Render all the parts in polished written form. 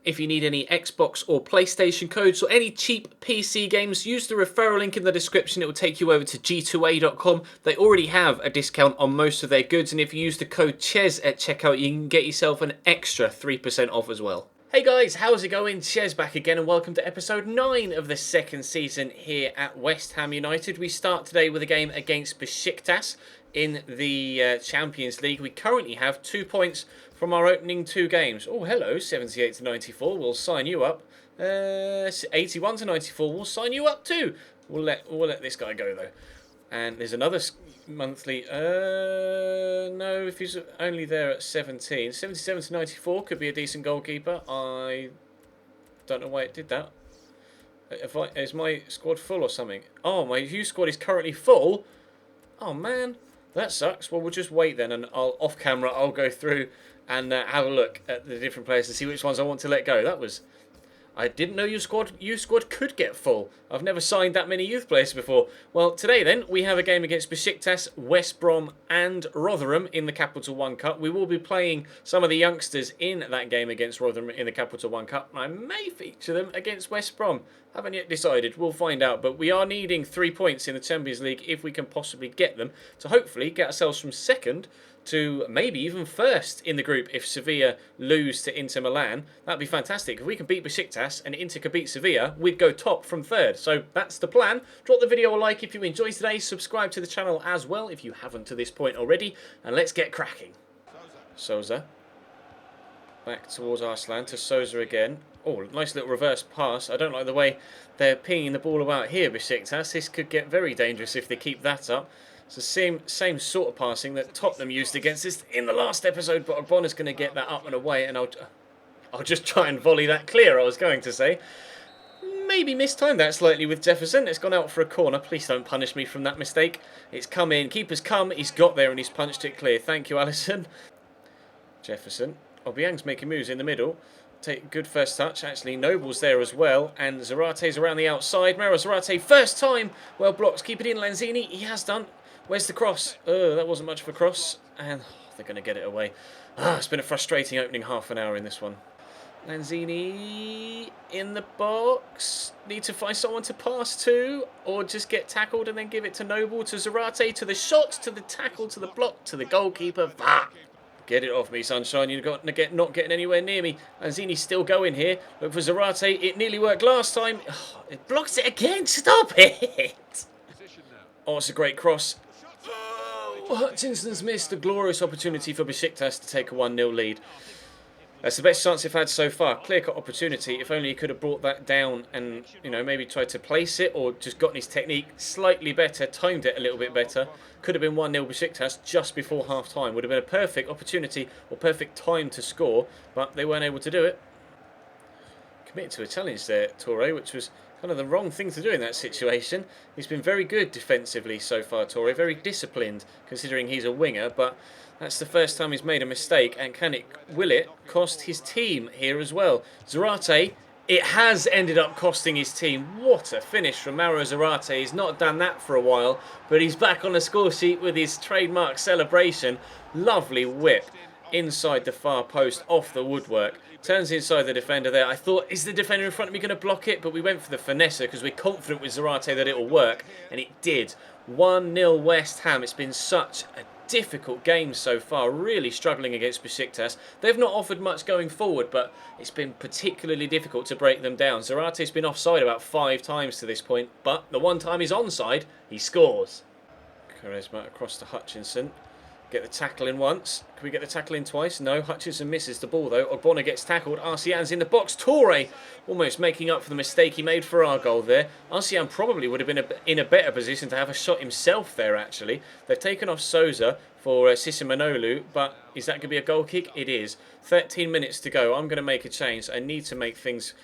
If you need any Xbox or PlayStation codes or any cheap PC games, use the referral link in the description. It will take you over to g2a.com. They already have a discount on most of their goods, and if you use the code CHES at checkout, you can get yourself an extra 3% off as well. Hey guys, how's it going? Ches back again, and welcome to episode 9 of the second season here at West Ham United. We start today with a game against Besiktas in the Champions League. We currently have 2 points from our opening 2 games. Oh, hello, 78 to 94. We'll sign you up. 81 to 94. We'll sign you up too. We'll let this guy go though. And there's another monthly. No, if he's only there at 17. 77 to 94 could be a decent goalkeeper. I don't know why it did that. Is my squad full or something? Oh, my youth squad is currently full. Oh man, that sucks. Well, we'll just wait then, and off camera I'll go through and have a look at the different players to see which ones I want to let go. I didn't know youth squad could get full. I've never signed that many youth players before. Well, today then, we have a game against Besiktas, West Brom and Rotherham in the Capital One Cup. We will be playing some of the youngsters in that game against Rotherham in the Capital One Cup. I may feature them against West Brom. Haven't yet decided. We'll find out. But we are needing 3 points in the Champions League if we can possibly get them to hopefully get ourselves from second to maybe even first in the group if Sevilla lose to Inter Milan. That'd be fantastic. If we can beat Besiktas and Inter could beat Sevilla, we'd go top from third. So that's the plan. Drop the video a like if you enjoyed today. Subscribe to the channel as well if you haven't to this point already. And let's get cracking. Souza. Back towards Arslan to Souza again. Oh, nice little reverse pass. I don't like the way they're pinging the ball about here, Besiktas. This could get very dangerous if they keep that up. It's the same sort of passing that Tottenham used against us in the last episode, but Ogbona's going to get that up and away, and I'll just try and volley that clear, I was going to say. Maybe mistimed that slightly with Jefferson. It's gone out for a corner. Please don't punish me from that mistake. It's come in. Keeper's come. He's got there and he's punched it clear. Thank you, Alisson. Jefferson. Obiang's making moves in the middle. Take good first touch. Actually, Noble's there as well. And Zarate's around the outside. Mauro Zarate, first time. Well blocked. Keep it in, Lanzini. He has done. Where's the cross? Oh, that wasn't much of a cross. And they're going to get it away. It's been a frustrating opening half an hour in this one. Lanzini in the box. Need to find someone to pass to. Or just get tackled and then give it to Noble, to Zarate, to the shot, to the tackle, to the block, to the goalkeeper. Get it off me, sunshine. You're not getting anywhere near me. Lanzini's still going here. Look for Zarate. It nearly worked last time. Oh, it blocks it again. Stop it. Oh, it's a great cross. Oh, Hutchinson's missed a glorious opportunity for Besiktas to take a 1-0 lead. That's the best chance they've had so far. Clear-cut opportunity. If only he could have brought that down and, you know, maybe tried to place it or just gotten his technique slightly better, timed it a little bit better. Could have been 1-0 Besiktas just before half-time. Would have been a perfect opportunity or perfect time to score, but they weren't able to do it. Committed to a challenge there, Torre, which was kind of the wrong thing to do in that situation. He's been very good defensively so far, Torre. Very disciplined, considering he's a winger, but that's the first time he's made a mistake, and will it cost his team here as well? Zarate, it has ended up costing his team. What a finish from Mauro Zarate. He's not done that for a while, but he's back on the score sheet with his trademark celebration. Lovely whip inside the far post, off the woodwork. Turns inside the defender there. I thought, is the defender in front of me going to block it? But we went for the finesse because we're confident with Zarate that it will work. And it did. 1-0 West Ham. It's been such a difficult game so far. Really struggling against Besiktas. They've not offered much going forward, but it's been particularly difficult to break them down. Zarate's been offside about 5 times to this point. But the one time he's onside, he scores. Quaresma across to Hutchinson. Get the tackle in once. Can we get the tackle in twice? No. Hutchinson misses the ball though. Ogbonna gets tackled. Arsian's in the box. Torre almost making up for the mistake he made for our goal there. Arsian probably would have been in a better position to have a shot himself there actually. They've taken off Souza for Sisimanolu, but is that going to be a goal kick? It is. 13 minutes to go. I'm going to make a change. I need to make things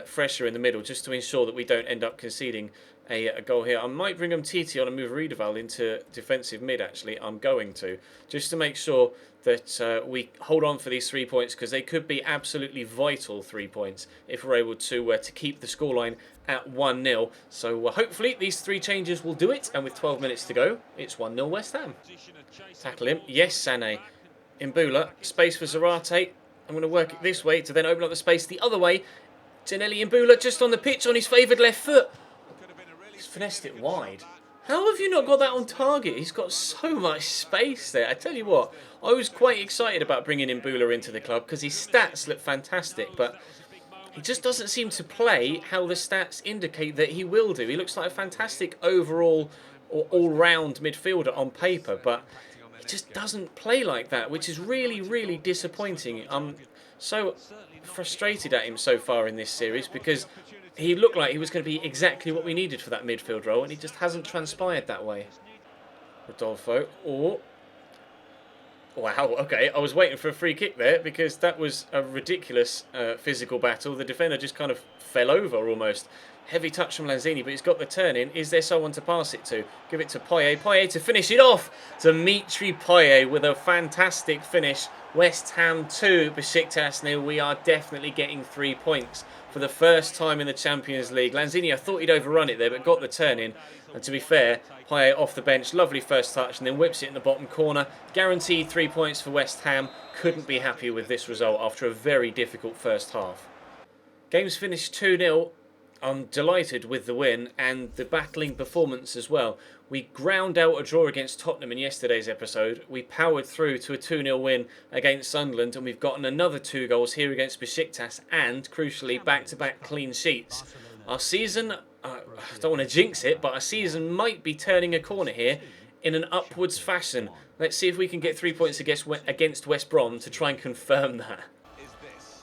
fresher in the middle just to ensure that we don't end up conceding a goal here. I might bring Titi on and move Riedewald into defensive mid actually. I'm going to. Just to make sure that we hold on for these 3 points because they could be absolutely vital 3 points if we're able to keep the scoreline at 1-0. So hopefully these 3 changes will do it. And with 12 minutes to go, it's 1-0 West Ham. Tackle him. Yes, Sané. Imbula. Space for Zarate. I'm going to work it this way to then open up the space the other way. Janelli Mbula just on the pitch on his favoured left foot. He's finessed it wide. How have you not got that on target? He's got so much space there. I tell you what, I was quite excited about bringing Mbula into the club because his stats look fantastic, but he just doesn't seem to play how the stats indicate that he will do. He looks like a fantastic overall or all-round midfielder on paper, but he just doesn't play like that, which is really, really disappointing. I'm so frustrated at him so far in this series because he looked like he was going to be exactly what we needed for that midfield role, and he just hasn't transpired that way. Rodolfo, oh. Wow, okay, I was waiting for a free kick there because that was a ridiculous physical battle. The defender just kind of fell over almost. Heavy touch from Lanzini, but he's got the turn in. Is there someone to pass it to? Give it to Payet. Payet to finish it off. Dimitri Payet with a fantastic finish. West Ham 2, Besiktas 0. We are definitely getting 3 points for the first time in the Champions League. Lanzini, I thought he'd overrun it there, but got the turn in. And to be fair, Payet off the bench, lovely first touch, and then whips it in the bottom corner. Guaranteed 3 points for West Ham. Couldn't be happy with this result after a very difficult first half. Game's finished 2-0. I'm delighted with the win and the battling performance as well. We ground out a draw against Tottenham in yesterday's episode. We powered through to a 2-0 win against Sunderland, and we've gotten another 2 goals here against Besiktas and, crucially, back-to-back clean sheets. Our season, I don't want to jinx it, but our season might be turning a corner here in an upwards fashion. Let's see if we can get 3 points against West Brom to try and confirm that.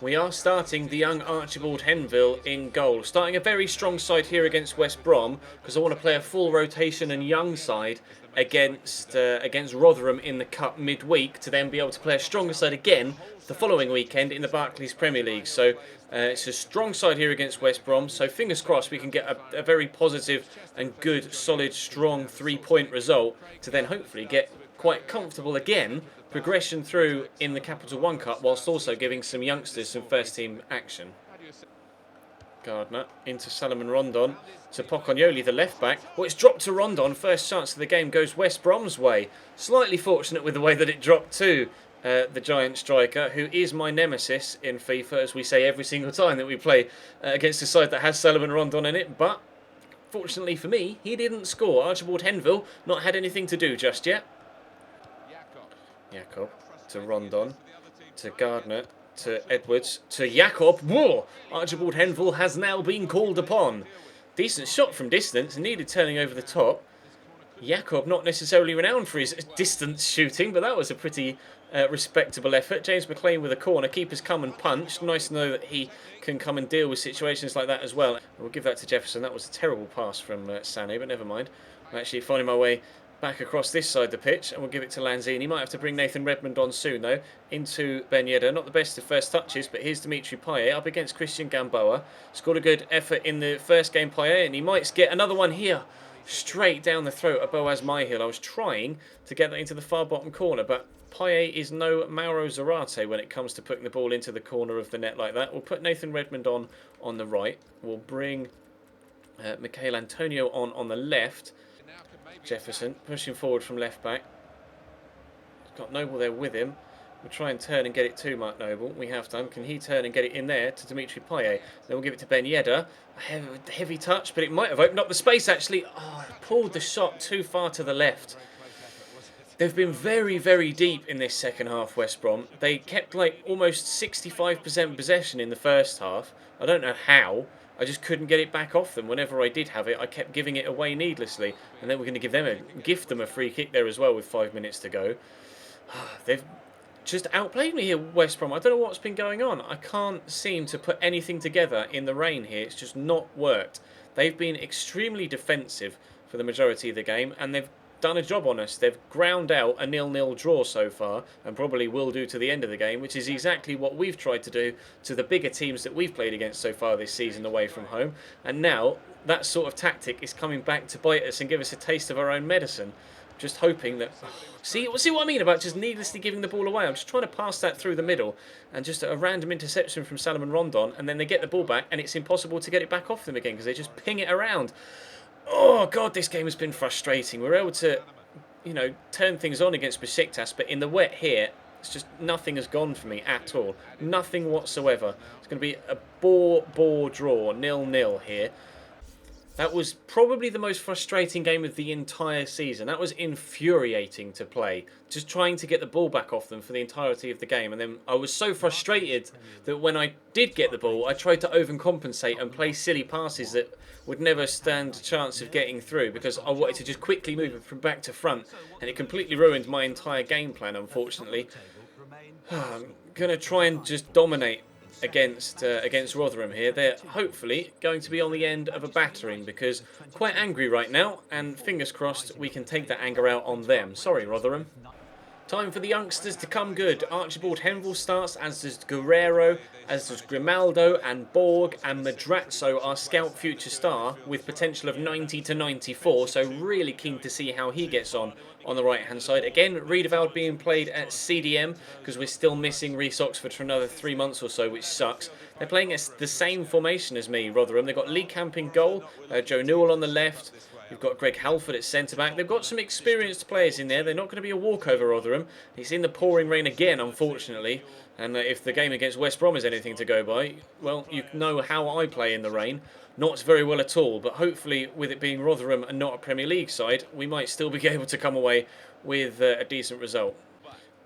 We are starting the young Archibald Henville in goal. Starting a very strong side here against West Brom because I want to play a full rotation and young side against Rotherham in the Cup midweek to then be able to play a stronger side again the following weekend in the Barclays Premier League. So it's a strong side here against West Brom. So fingers crossed we can get a very positive and good, solid, strong 3-point result to then hopefully get quite comfortable again progression through in the Capital One Cup whilst also giving some youngsters some first team action. Gardner into Salomon Rondon to Pocognoli, the left back. Well, it's dropped to Rondon. First chance of the game goes West Brom's way. Slightly fortunate with the way that it dropped to the giant striker, who is my nemesis in FIFA, as we say every single time that we play against a side that has Salomon Rondon in it. But fortunately for me, he didn't score. Archibald Henville not had anything to do just yet. Jakob to Rondon, to Gardner, to Edwards, to Jakob. Whoa! Archibald Henville has now been called upon. Decent shot from distance, needed turning over the top. Jakob not necessarily renowned for his distance shooting, but that was a pretty respectable effort. James McLean with a corner. Keeper's come and punched. Nice to know that he can come and deal with situations like that as well. We'll give that to Jefferson. That was a terrible pass from Sané, but never mind. I'm actually finding my way back across this side of the pitch, and we'll give it to Lanzini. Might have to bring Nathan Redmond on soon, though. Into Ben Yedder. Not the best of first touches, but here's Dimitri Payet up against Christian Gamboa. Scored a good effort in the first game, Payet, and he might get another one here. Straight down the throat of Boaz Myhill. I was trying to get that into the far bottom corner, but Payet is no Mauro Zarate when it comes to putting the ball into the corner of the net like that. We'll put Nathan Redmond on the right. We'll bring Michael Antonio on the left. Jefferson pushing forward from left back. Got Noble there with him. We'll try and turn and get it to Mark Noble. We have done. Can he turn and get it in there to Dimitri Payet? Then we'll give it to Ben Yedder. A heavy touch, but it might have opened up the space actually. Oh, pulled the shot too far to the left. They've been very, very deep in this second half, West Brom. They kept like almost 65% possession in the first half. I don't know how. I just couldn't get it back off them. Whenever I did have it, I kept giving it away needlessly. And then we're going to gift them a free kick there as well with 5 minutes to go. They've just outplayed me here, West Brom. I don't know what's been going on. I can't seem to put anything together in the rain here. It's just not worked. They've been extremely defensive for the majority of the game, and they've done a job on us. They've ground out a 0-0 draw so far, and probably will do to the end of the game, which is exactly what we've tried to do to the bigger teams that we've played against so far this season away from home. And now that sort of tactic is coming back to bite us and give us a taste of our own medicine. Just hoping that... See what I mean about just needlessly giving the ball away? I'm just trying to pass that through the middle, and just a random interception from Salomon Rondon, and then they get the ball back, and it's impossible to get it back off them again because they just ping it around. Oh, God, this game has been frustrating. We're able to, turn things on against Besiktas, but in the wet here, It's just nothing has gone for me at all. Nothing whatsoever. It's going to be a bore draw, 0-0 here. That was probably the most frustrating game of the entire season. That was infuriating to play. Just trying to get the ball back off them for the entirety of the game. And then I was so frustrated that when I did get the ball, I tried to overcompensate and play silly passes that would never stand a chance of getting through because I wanted to just quickly move it from back to front. And it completely ruined my entire game plan, unfortunately. I'm going to try and just dominate against Rotherham here. They're hopefully going to be on the end of a battering because quite angry right now, and fingers crossed we can take that anger out on them. Sorry, Rotherham. Time for the youngsters to come good. Archibald Henville starts, as does Guerrero, as does Grimaldo and Borg and Madrazo, our scout future star, with potential of 90 to 94. So really keen to see how he gets on the right-hand side. Again, Riedewald being played at CDM because we're still missing Reece Oxford for another 3 months or so, which sucks. They're playing the same formation as me, Rotherham. They've got Lee Camp in goal, Joe Newell on the left. We've got Greg Halford at centre-back. They've got some experienced players in there. They're not going to be a walkover, Rotherham. It's in the pouring rain again, unfortunately. And if the game against West Brom is anything to go by, well, you know how I play in the rain. Not very well at all, but hopefully with it being Rotherham and not a Premier League side, we might still be able to come away with a decent result.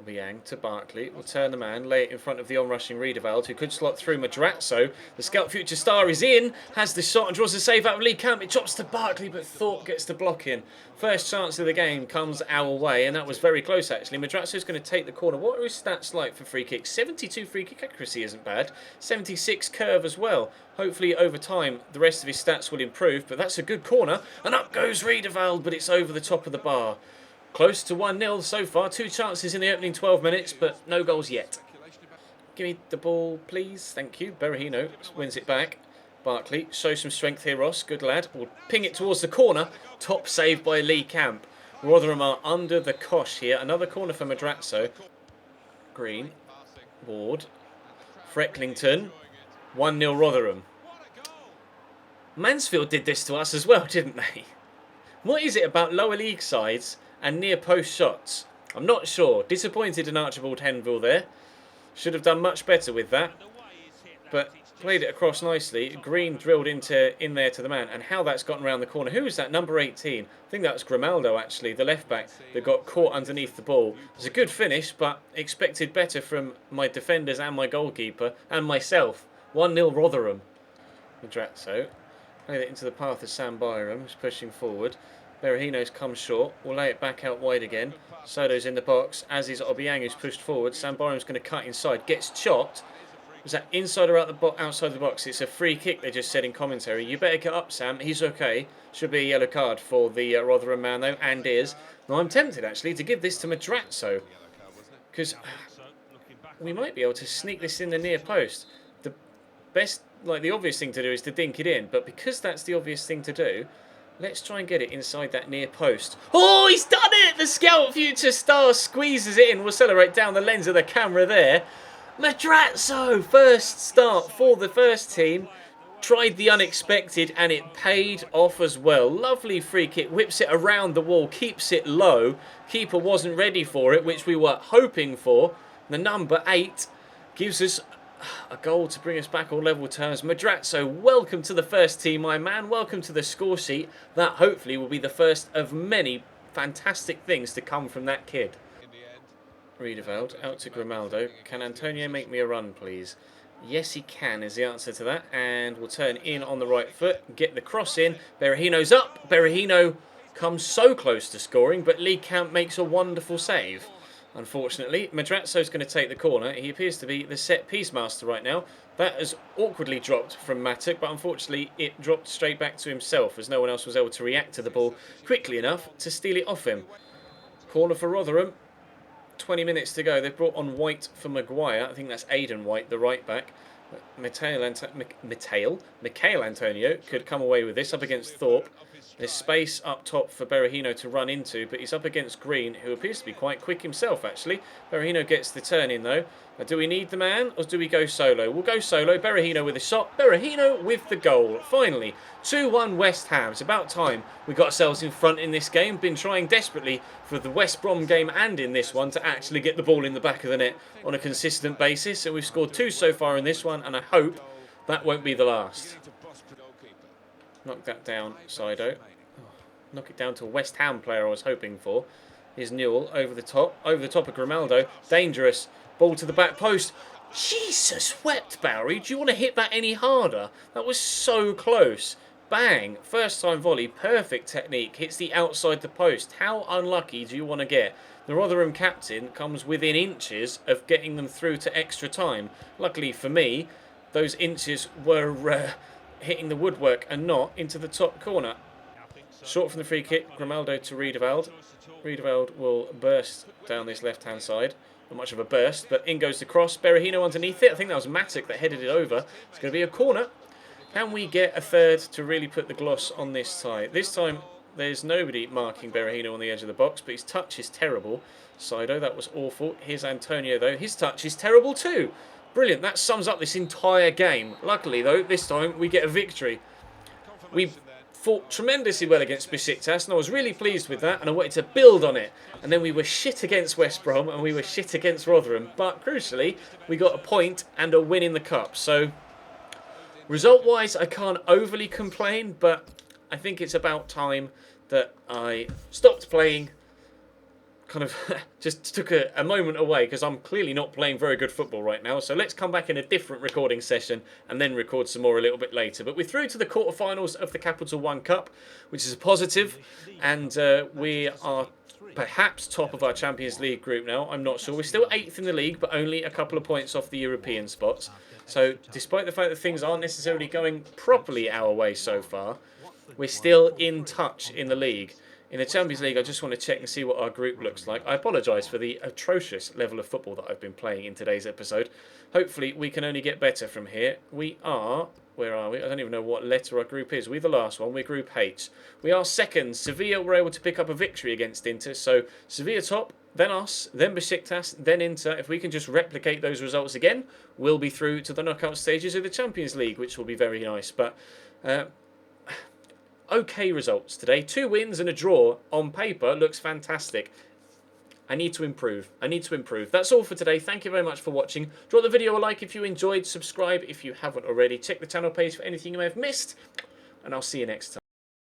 Obiang to Barkley, will turn the man, lay it in front of the on-rushing Riedewald, who could slot through Madrazo. The scout future star is in, has the shot and draws a save out of Lee Camp. It drops to Barkley, but Thorpe gets the block in. First chance of the game comes our way, and that was very close actually. Madrazo's going to take the corner. What are his stats like for free kicks? 72 free kick accuracy isn't bad. 76 curve as well. Hopefully over time the rest of his stats will improve, but that's a good corner. And up goes Riedewald, but it's over the top of the bar. Close to 1-0 so far. 2 chances in the opening 12 minutes, but no goals yet. Give me the ball, please. Thank you. Berahino wins it back. Barkley, show some strength here, Ross. Good lad. We'll ping it towards the corner. Top save by Lee Camp. Rotherham are under the cosh here. Another corner for Madrazo. Green. Ward. Frecklington. 1-0 Rotherham. Mansfield did this to us as well, didn't they? What is it about lower league sides and near post shots? I'm not sure. Disappointed in Archibald Henville there. Should have done much better with that. But played it across nicely. Green drilled in there to the man. And how that's gotten around the corner. Who is that? Number 18. I think that was Grimaldo actually, the left back that got caught underneath the ball. It was a good finish, but expected better from my defenders and my goalkeeper and myself. 1-0 Rotherham. Madrazo. Played it into the path of Sam Byram, who's pushing forward. Berahino's come short. We'll lay it back out wide again. Soto's in the box, as is Obiang, who's pushed forward. Sam Byram's going to cut inside. Gets chopped. Was that inside or outside the box? It's a free kick, they just said in commentary. You better get up, Sam. He's okay. Should be a yellow card for the Rotherham man, though, and is. Now, I'm tempted, actually, to give this to Madrazo. Because we might be able to sneak this in the near post. The best, the obvious thing to do is to dink it in. But because that's the obvious thing to do, let's try and get it inside that near post. Oh, he's done it! The scout future star squeezes it in. We'll celebrate down the lens of the camera there. Madrazo, first start for the first team. Tried the unexpected and it paid off as well. Lovely free kick, whips it around the wall, keeps it low. Keeper wasn't ready for it, which we were hoping for. The number 8 gives us a goal to bring us back on level terms. Madrazo, welcome to the first team, my man. Welcome to the score sheet. That hopefully will be the first of many fantastic things to come from that kid. Riedewald out to Grimaldo. Can Antonio make me a run, please? Yes, he can, is the answer to that. And we'll turn in on the right foot. Get the cross in. Berahino's up. Berahino comes so close to scoring, but Lee Camp makes a wonderful save. Unfortunately, Madrazo's going to take the corner. He appears to be the set-piece master right now. That has awkwardly dropped from Matic, but unfortunately it dropped straight back to himself as no one else was able to react to the ball quickly enough to steal it off him. Corner for Rotherham. 20 minutes to go. They've brought on White for Maguire. I think that's Aidan White, the right back. Mikhail Antonio could come away with this up against Thorpe. There's space up top for Berahino to run into, but he's up against Green, who appears to be quite quick himself, actually. Berahino gets the turn in, though. Do we need the man, or do we go solo? We'll go solo. Berahino with a shot. Berahino with the goal. Finally, 2-1 West Ham. It's about time we got ourselves in front in this game. Been trying desperately for the West Brom game and in this one to actually get the ball in the back of the net on a consistent basis. And we've scored 2 so far in this one, and I hope that won't be the last. Knock that down, Sido. Knock it down to a West Ham player I was hoping for. Here's Newell over the top of Grimaldo. Dangerous. Ball to the back post. Jesus wept, Barry. Do you want to hit that any harder? That was so close. Bang. First time volley. Perfect technique. Hits the outside the post. How unlucky do you want to get? The Rotherham captain comes within inches of getting them through to extra time. Luckily for me, those inches were hitting the woodwork and not into the top corner. Short from the free kick. Grimaldo to Riedewald. Riedewald will burst down this left-hand side. Not much of a burst, but in goes the cross. Berahino underneath it. I think that was Matic that headed it over. It's going to be a corner. Can we get a third to really put the gloss on this tie? This time, there's nobody marking Berahino on the edge of the box, but his touch is terrible. Sido, that was awful. Here's Antonio, though. His touch is terrible too. Brilliant. That sums up this entire game. Luckily, though, this time we get a victory. We fought tremendously well against Besiktas, and I was really pleased with that, and I wanted to build on it. And then we were shit against West Brom, and we were shit against Rotherham. But crucially, we got a point and a win in the cup. So, result-wise, I can't overly complain, but I think it's about time that I stopped playing. Kind of just took a moment away because I'm clearly not playing very good football right now. So let's come back in a different recording session and then record some more a little bit later. But we're through to the quarterfinals of the Capital One Cup, which is a positive, and we are perhaps top of our Champions League group now. I'm not sure. We're still 8th in the league, but only a couple of points off the European spots. So despite the fact that things aren't necessarily going properly our way so far, we're still in touch in the league. In the Champions League, I just want to check and see what our group looks like. I apologise for the atrocious level of football that I've been playing in today's episode. Hopefully, we can only get better from here. We are... Where are we? I don't even know what letter our group is. We're the last one. We're Group H. We are second. Sevilla were able to pick up a victory against Inter. So, Sevilla top, then us, then Besiktas, then Inter. If we can just replicate those results again, we'll be through to the knockout stages of the Champions League, which will be very nice. But... okay results today. 2 wins and a draw on paper looks fantastic. I need to improve. That's all for today. Thank you very much for watching. Drop the video a like if you enjoyed. Subscribe if you haven't already. Check the channel page for anything you may have missed. And I'll see you next time.